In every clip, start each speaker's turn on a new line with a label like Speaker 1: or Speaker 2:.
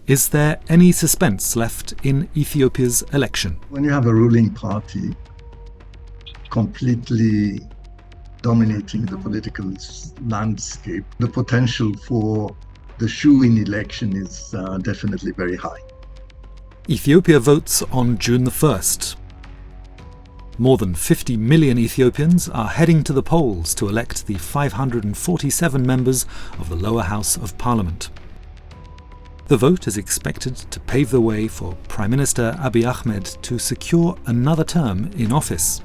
Speaker 1: Is there any suspense left in Ethiopia's election?
Speaker 2: When you have a ruling party completely dominating the political landscape, the potential for the shoe-in election is definitely very high.
Speaker 1: Ethiopia votes on June the 1st. More than 50 million Ethiopians are heading to the polls to elect the 547 members of the lower house of parliament. The vote is expected to pave the way for Prime Minister Abiy Ahmed to secure another term in office.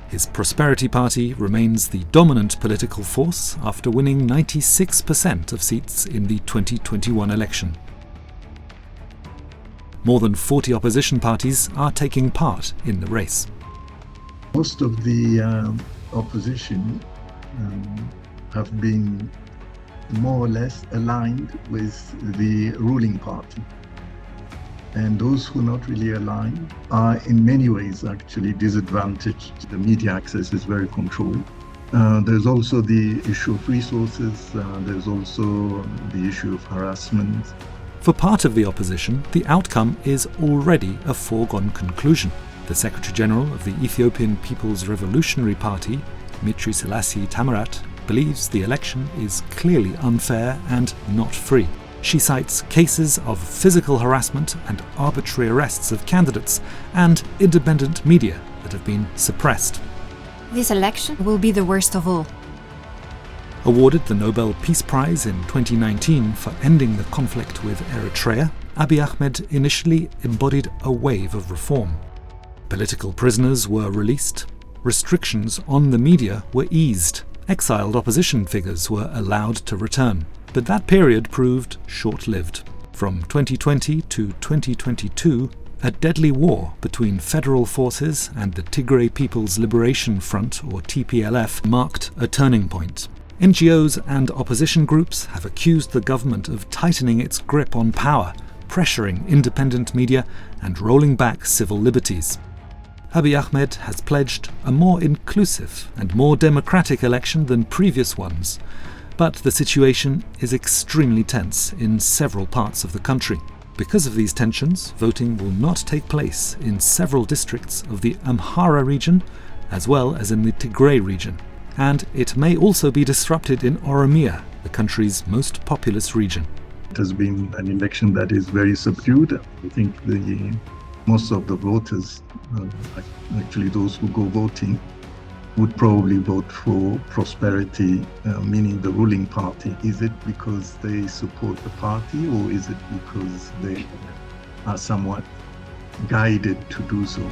Speaker 1: His Prosperity Party remains the dominant political force after winning 96% of seats in the 2021 election. More than 40 opposition parties are taking part in the race.
Speaker 2: Most of the opposition have been more or less aligned with the ruling party. And those who are not really aligned are in many ways actually disadvantaged. The media access is very controlled. There's also the issue of resources. There's also the issue of harassment.
Speaker 1: For part of the opposition, the outcome is already a foregone conclusion. The Secretary-General of the Ethiopian People's Revolutionary Party, Mitri Selassie Tamarat, believes the election is clearly unfair and not free. She cites cases of physical harassment and arbitrary arrests of candidates and independent media that have been suppressed.
Speaker 3: This election will be the worst of all.
Speaker 1: Awarded the Nobel Peace Prize in 2019 for ending the conflict with Eritrea, Abiy Ahmed initially embodied a wave of reform. Political prisoners were released, restrictions on the media were eased, exiled opposition figures were allowed to return. But that period proved short-lived. From 2020 to 2022, a deadly war between federal forces and the Tigray People's Liberation Front, or TPLF, marked a turning point. NGOs and opposition groups have accused the government of tightening its grip on power, pressuring independent media and rolling back civil liberties. Abiy Ahmed has pledged a more inclusive and more democratic election than previous ones, but the situation is extremely tense in several parts of the country. Because of these tensions, voting will not take place in several districts of the Amhara region, as well as in the Tigray region. And it may also be disrupted in Oromia, the country's most populous region.
Speaker 2: It has been an election that is very subdued. I think most of the voters, actually those who go voting, would probably vote for Prosperity, meaning the ruling party. Is it because they support the party, or is it because they are somewhat guided to do so?